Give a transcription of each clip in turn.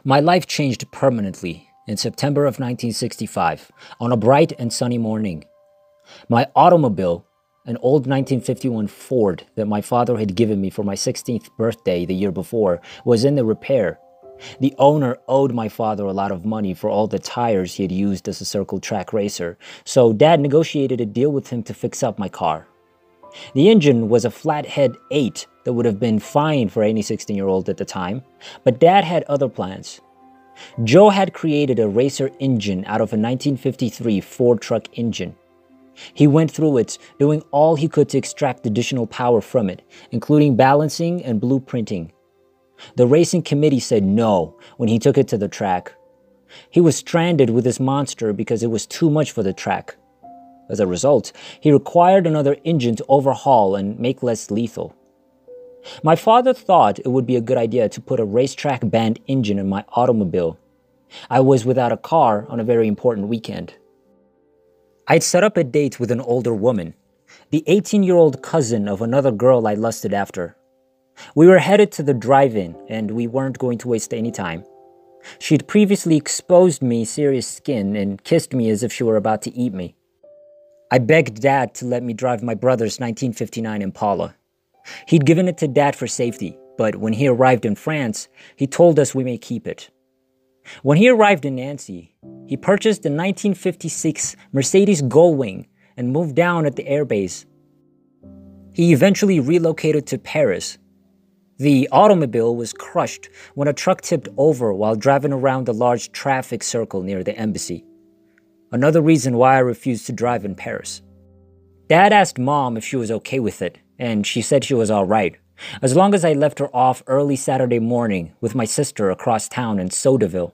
My life changed permanently in September of 1965 on a bright and sunny morning. My automobile, an old 1951 Ford that my father had given me for my 16th birthday the year before, was in the repair. The owner owed my father a lot of money for all the tires he had used as a circle track racer, so Dad negotiated a deal with him to fix up my car. The engine was a flathead 8 that would have been fine for any 16-year-old at the time, but Dad had other plans. Joe had created a racer engine out of a 1953 Ford truck engine. He went through it, doing all he could to extract additional power from it, including balancing and blueprinting. The racing committee said no when he took it to the track. He was stranded with this monster because it was too much for the track. As a result, he required another engine to overhaul and make less lethal. My father thought it would be a good idea to put a racetrack band engine in my automobile. I was without a car on a very important weekend. I'd set up a date with an older woman, the 18-year-old cousin of another girl I lusted after. We were headed to the drive-in, and we weren't going to waste any time. She'd previously exposed me serious skin and kissed me as if she were about to eat me. I begged Dad to let me drive my brother's 1959 Impala. He'd given it to Dad for safety, but when he arrived in France, he told us we may keep it. When he arrived in Nancy, he purchased a 1956 Mercedes Gullwing and moved down at the airbase. He eventually relocated to Paris. The automobile was crushed when a truck tipped over while driving around a large traffic circle near the embassy. Another reason why I refused to drive in Paris. Dad asked Mom if she was okay with it, and she said she was all right, as long as I left her off early Saturday morning with my sister across town in Sodaville.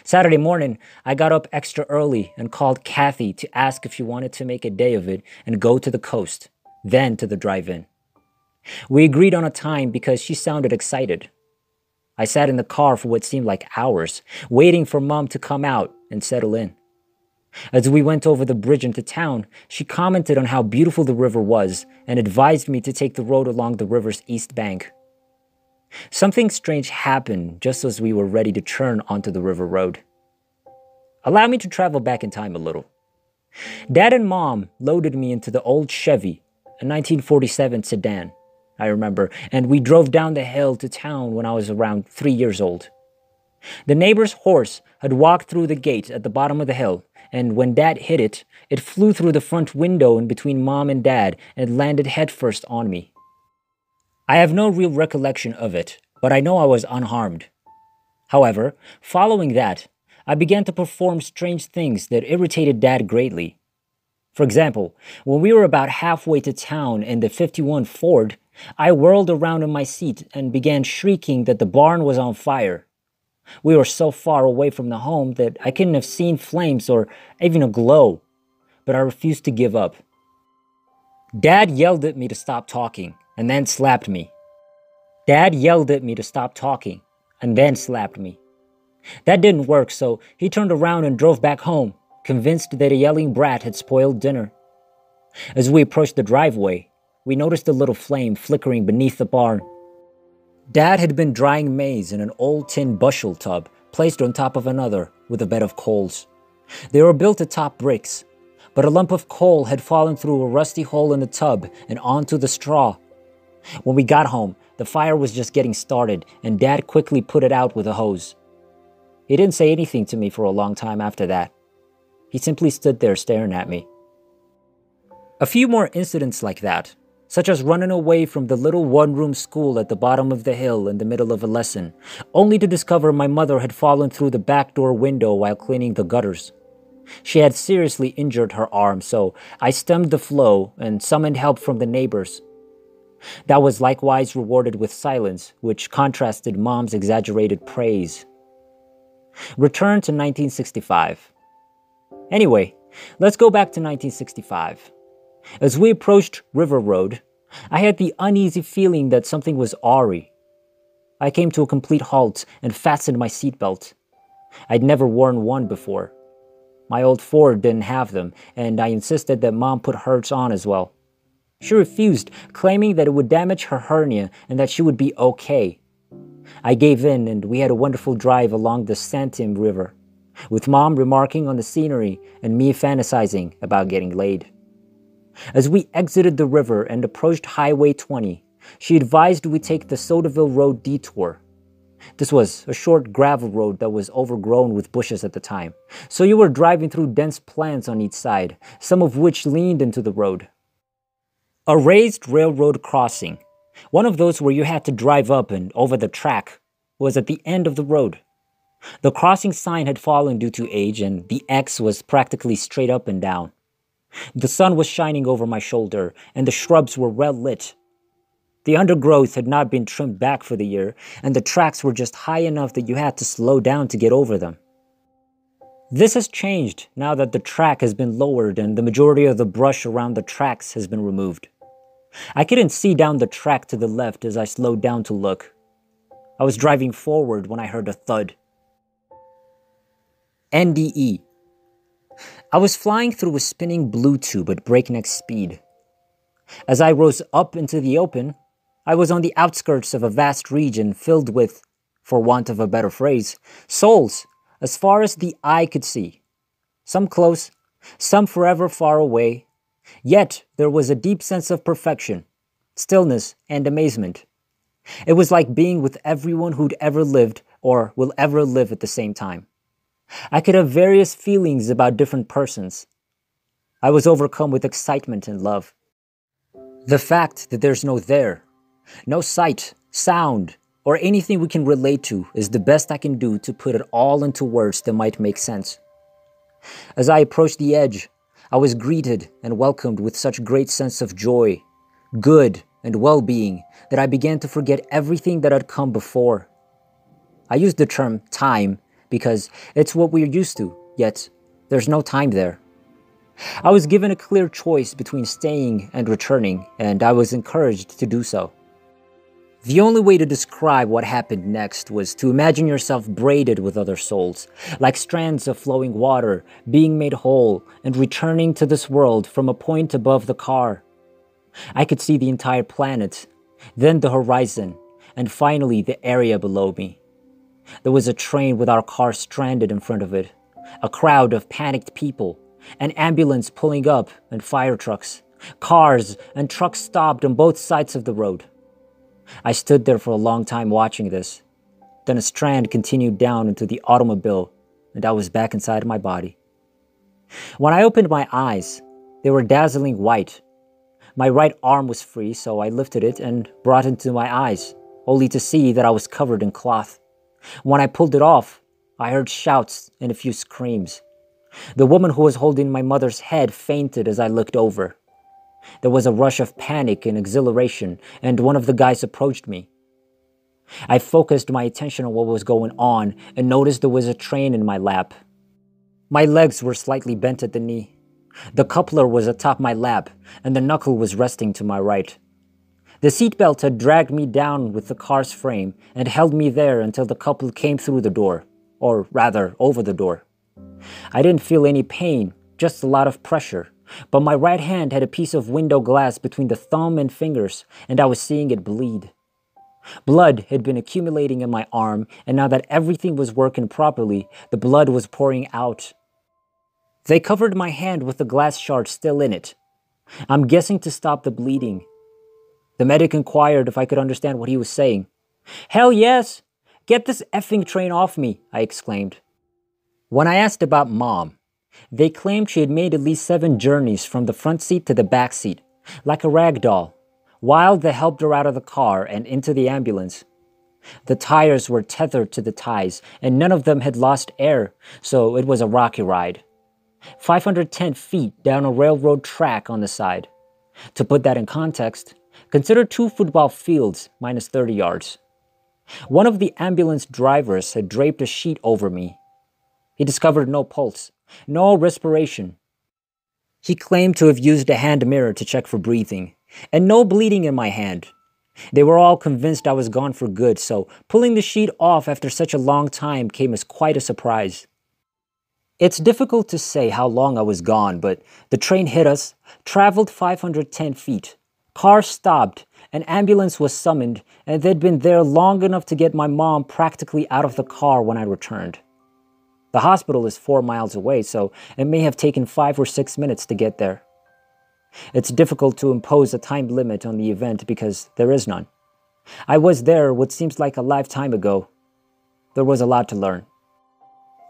Saturday morning, I got up extra early and called Kathy to ask if she wanted to make a day of it and go to the coast, then to the drive-in. We agreed on a time because she sounded excited. I sat in the car for what seemed like hours, waiting for Mom to come out and settle in. As we went over the bridge into town, she commented on how beautiful the river was and advised me to take the road along the river's east bank. Something strange happened just as we were ready to turn onto the river road. Allow me to travel back in time a little. Dad and Mom loaded me into the old Chevy, a 1947 sedan, I remember, and we drove down the hill to town when I was around 3 years old. The neighbor's horse had walked through the gate at the bottom of the hill, and when Dad hit it, it flew through the front window in between Mom and Dad and landed headfirst on me. I have no real recollection of it, but I know I was unharmed. However, following that, I began to perform strange things that irritated Dad greatly. For example, when we were about halfway to town in the 51 Ford, I whirled around in my seat and began shrieking that the barn was on fire. We were so far away from the home that I couldn't have seen flames or even a glow, but I refused to give up. Dad yelled at me to stop talking and then slapped me. That didn't work, so he turned around and drove back home, convinced that a yelling brat had spoiled dinner. As we approached the driveway, we noticed a little flame flickering beneath the barn. Dad had been drying maize in an old tin bushel tub placed on top of another with a bed of coals. They were built atop bricks, but a lump of coal had fallen through a rusty hole in the tub and onto the straw. When we got home, the fire was just getting started, and Dad quickly put it out with a hose. He didn't say anything to me for a long time after that. He simply stood there staring at me. A few more incidents like that, such as running away from the little one-room school at the bottom of the hill in the middle of a lesson, only to discover my mother had fallen through the back door window while cleaning the gutters. She had seriously injured her arm, so I stemmed the flow and summoned help from the neighbors. That was likewise rewarded with silence, which contrasted Mom's exaggerated praise. Return to 1965. Anyway, let's go back to 1965. As we approached River Road, I had the uneasy feeling that something was awry. I came to a complete halt and fastened my seatbelt. I'd never worn one before. My old Ford didn't have them, and I insisted that Mom put hers on as well. She refused, claiming that it would damage her hernia and that she would be okay. I gave in and we had a wonderful drive along the Santim River, with Mom remarking on the scenery and me fantasizing about getting laid. As we exited the river and approached Highway 20, she advised we take the Sodaville Road detour. This was a short gravel road that was overgrown with bushes at the time, so you were driving through dense plants on each side, some of which leaned into the road. A raised railroad crossing, one of those where you had to drive up and over the track, was at the end of the road. The crossing sign had fallen due to age and the X was practically straight up and down. The sun was shining over my shoulder and the shrubs were well lit. The undergrowth had not been trimmed back for the year, and the tracks were just high enough that you had to slow down to get over them. This has changed now that the track has been lowered and the majority of the brush around the tracks has been removed. I couldn't see down the track to the left as I slowed down to look. I was driving forward when I heard a thud. NDE. I was flying through a spinning blue tube at breakneck speed. As I rose up into the open, I was on the outskirts of a vast region filled with, for want of a better phrase, souls as far as the eye could see. Some close, some forever far away. Yet there was a deep sense of perfection, stillness, and amazement. It was like being with everyone who'd ever lived or will ever live at the same time. I could have various feelings about different persons. I was overcome with excitement and love. The fact that there's no there, no sight, sound, or anything we can relate to is the best I can do to put it all into words that might make sense. As I approached the edge, I was greeted and welcomed with such great sense of joy, good, and well-being that I began to forget everything that had come before. I use the term time because it's what we're used to, yet there's no time there. I was given a clear choice between staying and returning, and I was encouraged to do so. The only way to describe what happened next was to imagine yourself braided with other souls, like strands of flowing water, being made whole and returning to this world from a point above the car. I could see the entire planet, then the horizon, and finally the area below me. There was a train with our car stranded in front of it, a crowd of panicked people, an ambulance pulling up, and fire trucks. Cars and trucks stopped on both sides of the road. I stood there for a long time watching this. Then a strand continued down into the automobile, and I was back inside my body. When I opened my eyes, they were dazzling white. My right arm was free, so I lifted it and brought it to my eyes, only to see that I was covered in cloth. When I pulled it off, I heard shouts and a few screams. The woman who was holding my mother's head fainted as I looked over. There was a rush of panic and exhilaration, and one of the guys approached me. I focused my attention on what was going on and noticed there was a train in my lap. My legs were slightly bent at the knee. The coupler was atop my lap, and the knuckle was resting to my right. The seatbelt had dragged me down with the car's frame and held me there until the couple came through the door, or rather, over the door. I didn't feel any pain, just a lot of pressure. But my right hand had a piece of window glass between the thumb and fingers, and I was seeing it bleed. Blood had been accumulating in my arm, and now that everything was working properly, the blood was pouring out. They covered my hand with the glass shard still in it. I'm guessing to stop the bleeding. The medic inquired if I could understand what he was saying. "Hell yes! Get this effing train off me!" I exclaimed. When I asked about Mom, they claimed she had made at least 7 journeys from the front seat to the back seat, like a rag doll, while they helped her out of the car and into the ambulance. The tires were tethered to the ties, and none of them had lost air, so it was a rocky ride. 510 feet down a railroad track on the side. To put that in context, consider 2 football fields minus 30 yards. One of the ambulance drivers had draped a sheet over me. He discovered no pulse, no respiration. He claimed to have used a hand mirror to check for breathing, and no bleeding in my hand. They were all convinced I was gone for good, so pulling the sheet off after such a long time came as quite a surprise. It's difficult to say how long I was gone, but the train hit us, traveled 510 feet, car stopped, An ambulance was summoned, and they'd been there long enough to get my mom practically out of the car when I returned. The hospital is 4 miles away, so it may have taken 5 or 6 minutes to get there. It's difficult to impose a time limit on the event because there is none. I was there what seems like a lifetime ago. There was a lot to learn.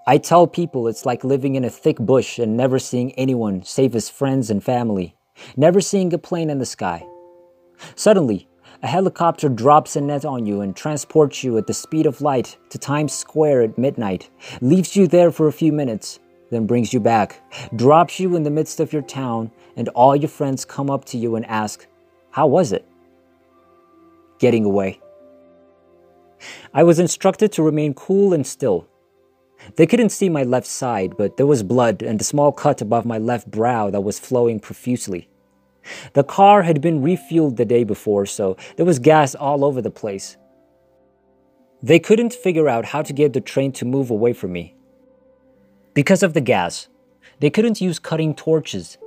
I tell people it's like living in a thick bush and never seeing anyone save his friends and family, never seeing a plane in the sky. Suddenly, a helicopter drops a net on you and transports you at the speed of light to Times Square at midnight, leaves you there for a few minutes, then brings you back, drops you in the midst of your town, and all your friends come up to you and ask, "How was it?" Getting away. I was instructed to remain cool and still. They couldn't see my left side, but there was blood and a small cut above my left brow that was flowing profusely. The car had been refueled the day before, so there was gas all over the place. They couldn't figure out how to get the train to move away from me. Because of the gas, they couldn't use cutting torches.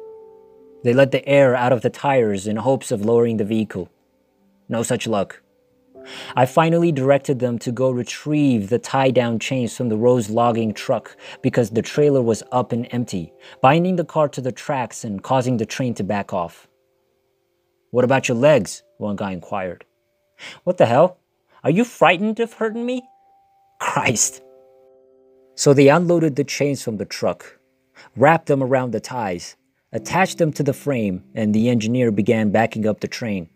They let the air out of the tires in hopes of lowering the vehicle. No such luck. I finally directed them to go retrieve the tie-down chains from the Rose logging truck because the trailer was up and empty, binding the car to the tracks and causing the train to back off. "What about your legs?" one guy inquired. "What the hell? Are you frightened of hurting me?" Christ. So they unloaded the chains from the truck, wrapped them around the ties, attached them to the frame, and the engineer began backing up the train.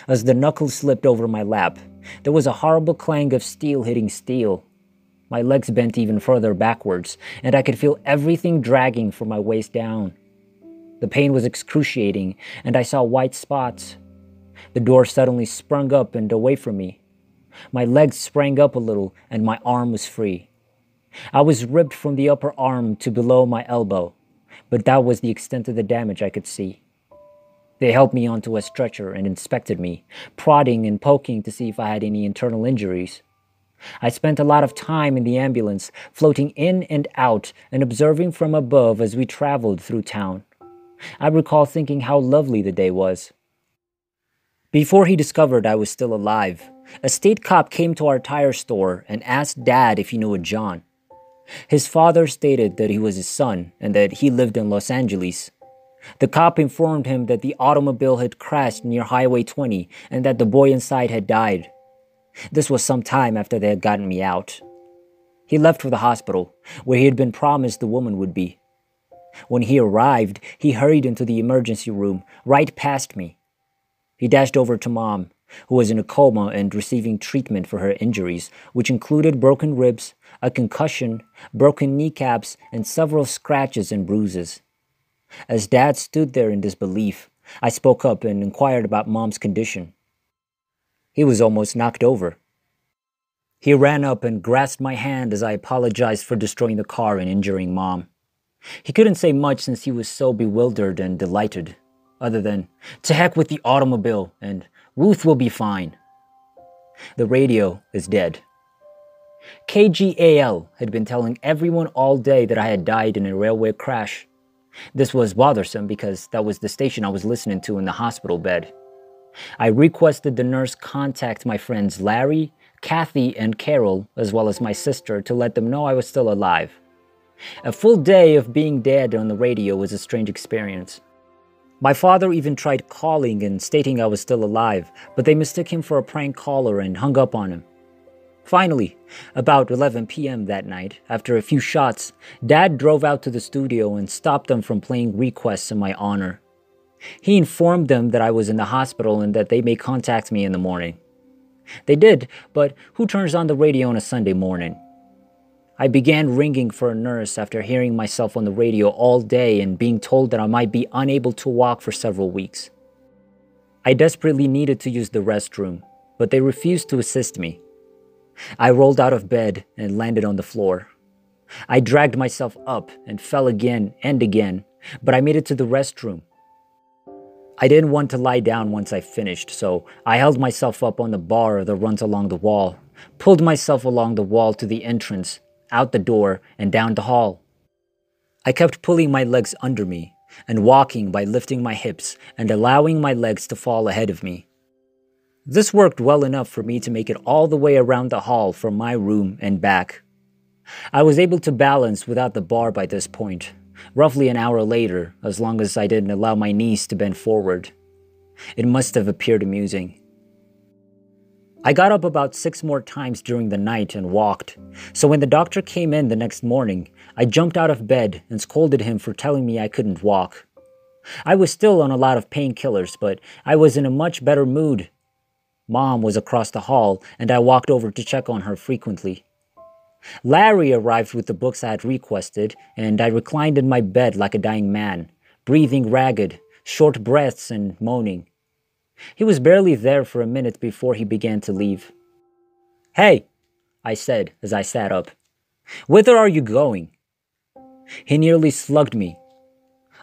As the knuckles slipped over my lap, there was a horrible clang of steel hitting steel. My legs bent even further backwards, and I could feel everything dragging from my waist down. The pain was excruciating, and I saw white spots. The door suddenly sprung up and away from me. My legs sprang up a little, and my arm was free. I was ripped from the upper arm to below my elbow, but that was the extent of the damage I could see. They helped me onto a stretcher and inspected me, prodding and poking to see if I had any internal injuries. I spent a lot of time in the ambulance, floating in and out and observing from above as we traveled through town. I recall thinking how lovely the day was. Before he discovered I was still alive, a state cop came to our tire store and asked Dad if he knew a John. His father stated that he was his son and that he lived in Los Angeles. The cop informed him that the automobile had crashed near Highway 20 and that the boy inside had died. This was some time after they had gotten me out. He left for the hospital, where he had been promised the woman would be. When he arrived, he hurried into the emergency room, right past me. He dashed over to Mom, who was in a coma and receiving treatment for her injuries, which included broken ribs, a concussion, broken kneecaps, and several scratches and bruises. As Dad stood there in disbelief, I spoke up and inquired about Mom's condition. He was almost knocked over. He ran up and grasped my hand as I apologized for destroying the car and injuring Mom. He couldn't say much since he was so bewildered and delighted, other than, "To heck with the automobile," and "Ruth will be fine." The radio is dead. KGAL had been telling everyone all day that I had died in a railway crash. This was bothersome because that was the station I was listening to in the hospital bed. I requested the nurse contact my friends Larry, Kathy, and Carol, as well as my sister, to let them know I was still alive. A full day of being dead on the radio was a strange experience. My father even tried calling and stating I was still alive, but they mistook him for a prank caller and hung up on him. Finally, about 11 p.m. that night, after a few shots, Dad drove out to the studio and stopped them from playing requests in my honor. He informed them that I was in the hospital and that they may contact me in the morning. They did, but who turns on the radio on a Sunday morning? I began ringing for a nurse after hearing myself on the radio all day and being told that I might be unable to walk for several weeks. I desperately needed to use the restroom, but they refused to assist me. I rolled out of bed and landed on the floor. I dragged myself up and fell again and again, but I made it to the restroom. I didn't want to lie down once I finished, so I held myself up on the bar that runs along the wall, pulled myself along the wall to the entrance, out the door, and down the hall. I kept pulling my legs under me and walking by lifting my hips and allowing my legs to fall ahead of me. This worked well enough for me to make it all the way around the hall from my room and back. I was able to balance without the bar by this point, roughly an hour later, as long as I didn't allow my knees to bend forward. It must have appeared amusing. I got up about 6 more times during the night and walked, so when the doctor came in the next morning, I jumped out of bed and scolded him for telling me I couldn't walk. I was still on a lot of painkillers, but I was in a much better mood. Mom was across the hall, and I walked over to check on her frequently. Larry arrived with the books I had requested, and I reclined in my bed like a dying man, breathing ragged, short breaths and moaning. He was barely there for a minute before he began to leave. "Hey," I said as I sat up. "Whither are you going?" He nearly slugged me.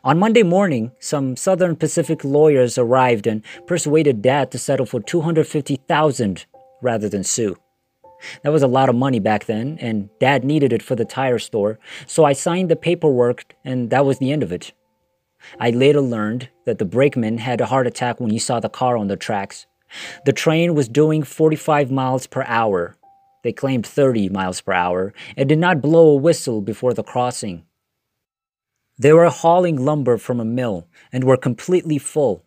On Monday morning, some Southern Pacific lawyers arrived and persuaded Dad to settle for $250,000 rather than sue. That was a lot of money back then, and Dad needed it for the tire store, so I signed the paperwork and that was the end of it. I later learned that the brakeman had a heart attack when he saw the car on the tracks. The train was doing 45 miles per hour. They claimed 30 miles per hour and did not blow a whistle before the crossing. They were hauling lumber from a mill and were completely full.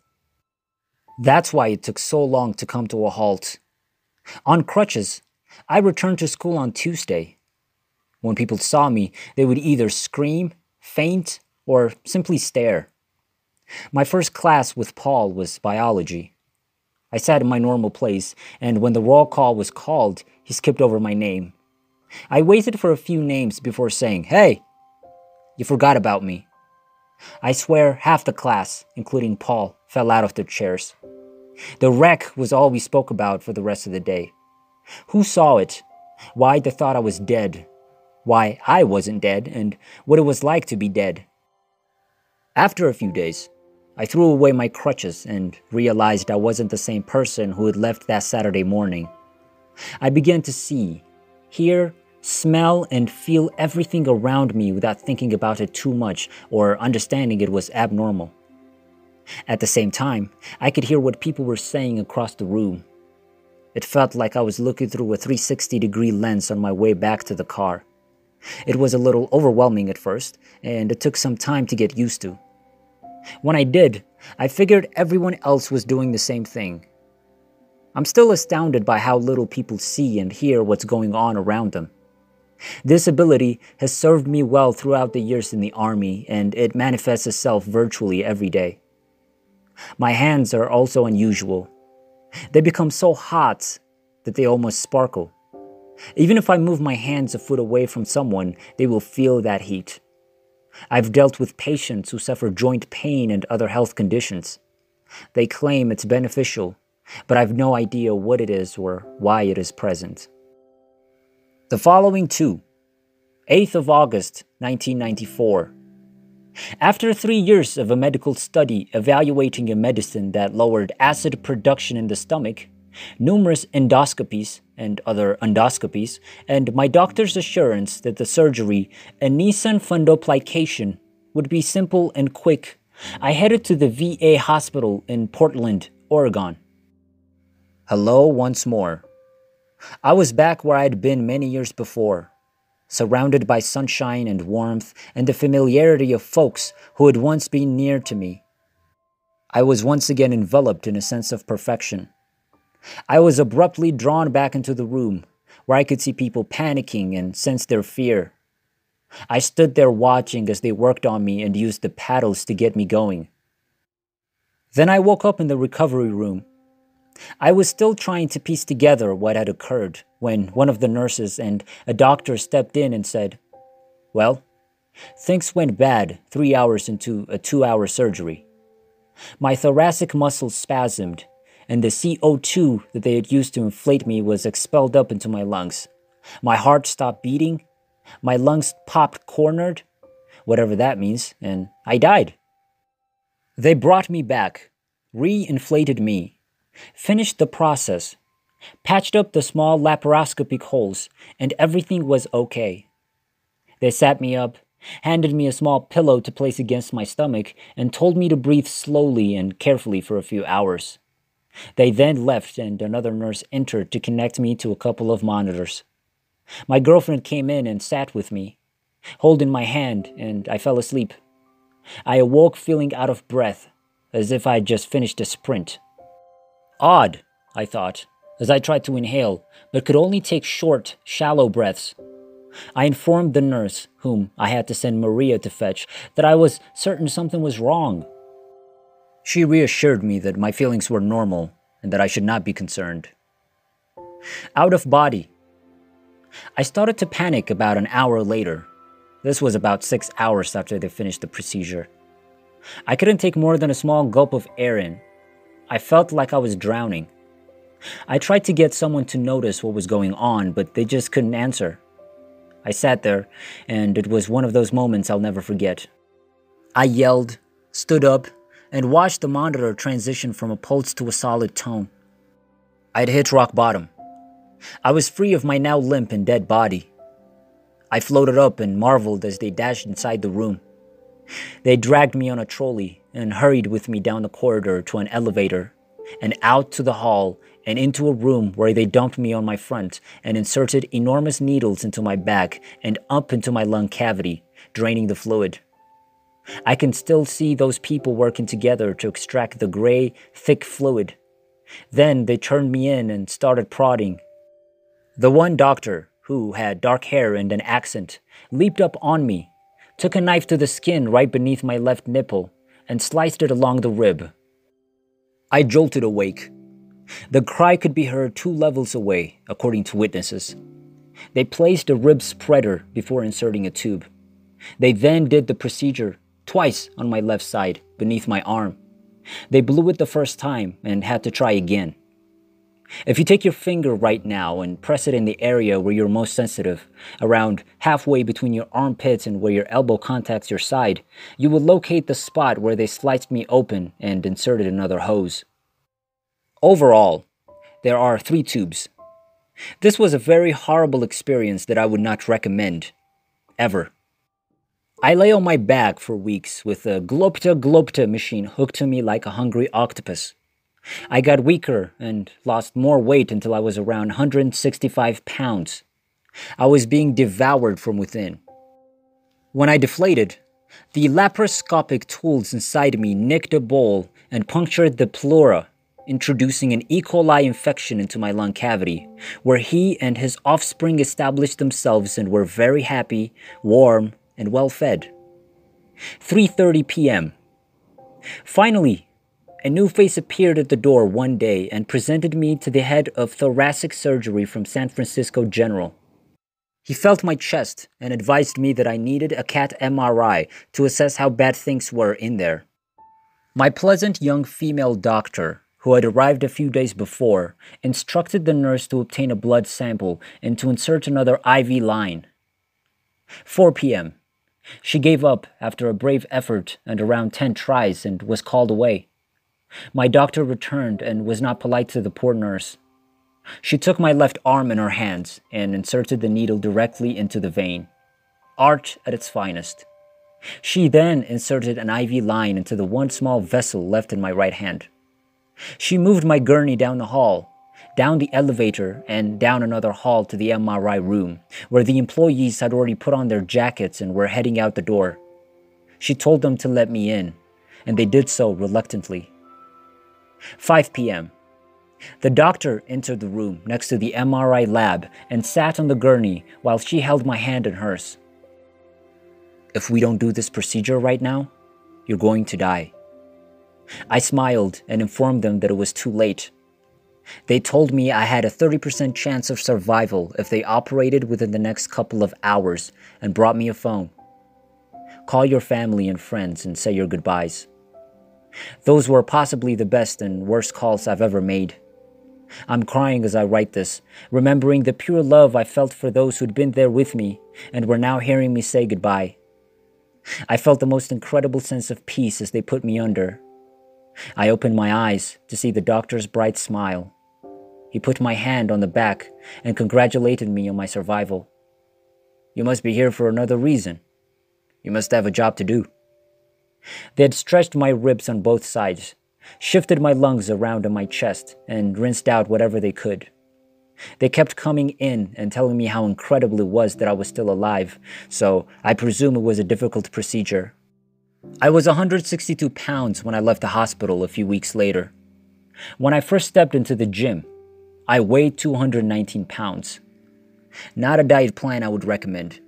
That's why it took so long to come to a halt. On crutches, I returned to school on Tuesday. When people saw me, they would either scream, faint, or simply stare. My first class with Paul was biology. I sat in my normal place, and when the roll call was called, he skipped over my name. I waited for a few names before saying, "Hey, you forgot about me." I swear half the class, including Paul, fell out of their chairs. The wreck was all we spoke about for the rest of the day. Who saw it? Why they thought I was dead? Why I wasn't dead, and what it was like to be dead. After a few days, I threw away my crutches and realized I wasn't the same person who had left that Saturday morning. I began to see, hear, smell, and feel everything around me without thinking about it too much or understanding it was abnormal. At the same time, I could hear what people were saying across the room. It felt like I was looking through a 360-degree lens on my way back to the car. It was a little overwhelming at first, and it took some time to get used to. When I did, I figured everyone else was doing the same thing. I'm still astounded by how little people see and hear what's going on around them. This ability has served me well throughout the years in the Army, and it manifests itself virtually every day. My hands are also unusual. They become so hot that they almost sparkle. Even if I move my hands a foot away from someone, they will feel that heat. I've dealt with patients who suffer joint pain and other health conditions. They claim it's beneficial, but I've no idea what it is or why it is present. The following two. 8th of August, 1994. After 3 years of a medical study evaluating a medicine that lowered acid production in the stomach, numerous endoscopies and other endoscopies, and my doctor's assurance that the surgery, a Nissen fundoplication, would be simple and quick, I headed to the VA hospital in Portland, Oregon. Hello once more. I was back where I'd been many years before, surrounded by sunshine and warmth and the familiarity of folks who had once been near to me. I was once again enveloped in a sense of perfection. I was abruptly drawn back into the room, where I could see people panicking and sense their fear. I stood there watching as they worked on me and used the paddles to get me going. Then I woke up in the recovery room. I was still trying to piece together what had occurred when one of the nurses and a doctor stepped in and said, "Well, things went bad 3 hours into a 2-hour surgery." My thoracic muscles spasmed, and the CO2 that they had used to inflate me was expelled up into my lungs. My heart stopped beating, my lungs popped cornered, whatever that means, and I died. They brought me back, re-inflated me, finished the process, patched up the small laparoscopic holes, and everything was okay. They sat me up, handed me a small pillow to place against my stomach, and told me to breathe slowly and carefully for a few hours. They then left and another nurse entered to connect me to a couple of monitors. My girlfriend came in and sat with me, holding my hand, and I fell asleep. I awoke feeling out of breath, as if I had just finished a sprint. Odd, I thought, as I tried to inhale, but could only take short, shallow breaths. I informed the nurse, whom I had to send Maria to fetch, that I was certain something was wrong. She reassured me that my feelings were normal and that I should not be concerned. Out of body. I started to panic about an hour later. This was about 6 hours after they finished the procedure. I couldn't take more than a small gulp of air in. I felt like I was drowning. I tried to get someone to notice what was going on, but they just couldn't answer. I sat there, and it was one of those moments I'll never forget. I yelled, stood up, and watched the monitor transition from a pulse to a solid tone. I'd hit rock bottom. I was free of my now limp and dead body. I floated up and marveled as they dashed inside the room. They dragged me on a trolley and hurried with me down the corridor to an elevator, and out to the hall and into a room where they dumped me on my front and inserted enormous needles into my back and up into my lung cavity, draining the fluid. I can still see those people working together to extract the gray, thick fluid. Then they turned me in and started prodding. The one doctor, who had dark hair and an accent, leaped up on me, took a knife to the skin right beneath my left nipple, and sliced it along the rib. I jolted awake. The cry could be heard 2 levels away, according to witnesses. They placed a rib spreader before inserting a tube. They then did the procedure twice on my left side, beneath my arm. They blew it the first time and had to try again. If you take your finger right now and press it in the area where you're most sensitive, around halfway between your armpits and where your elbow contacts your side, you will locate the spot where they sliced me open and inserted another hose. Overall, there are 3 tubes. This was a very horrible experience that I would not recommend, ever. I lay on my back for weeks with a glopta machine hooked to me like a hungry octopus. I got weaker and lost more weight until I was around 165 pounds. I was being devoured from within. When I deflated, the laparoscopic tools inside me nicked a bowl and punctured the pleura, introducing an E. coli infection into my lung cavity, where he and his offspring established themselves and were very happy, warm, and well-fed. 3:30 p.m. Finally, a new face appeared at the door one day and presented me to the head of thoracic surgery from San Francisco General. He felt my chest and advised me that I needed a CAT MRI to assess how bad things were in there. My pleasant young female doctor, who had arrived a few days before, instructed the nurse to obtain a blood sample and to insert another IV line. 4 p.m. She gave up after a brave effort and around 10 tries and was called away. My doctor returned and was not polite to the poor nurse. She took my left arm in her hands and inserted the needle directly into the vein. Art at its finest. She then inserted an IV line into the one small vessel left in my right hand. She moved my gurney down the hall, down the elevator, and down another hall to the MRI room, where the employees had already put on their jackets and were heading out the door. She told them to let me in, and they did so reluctantly. 5 p.m. The doctor entered the room next to the MRI lab and sat on the gurney while she held my hand in hers. "If we don't do this procedure right now, you're going to die." I smiled and informed them that it was too late. They told me I had a 30% chance of survival if they operated within the next couple of hours and brought me a phone. "Call your family and friends and say your goodbyes." Those were possibly the best and worst calls I've ever made. I'm crying as I write this, remembering the pure love I felt for those who'd been there with me and were now hearing me say goodbye. I felt the most incredible sense of peace as they put me under. I opened my eyes to see the doctor's bright smile. He put my hand on the back and congratulated me on my survival. "You must be here for another reason. You must have a job to do." They had stretched my ribs on both sides, shifted my lungs around in my chest, and rinsed out whatever they could. They kept coming in and telling me how incredible it was that I was still alive, so I presume it was a difficult procedure. I was 162 pounds when I left the hospital a few weeks later. When I first stepped into the gym, I weighed 219 pounds. Not a diet plan I would recommend.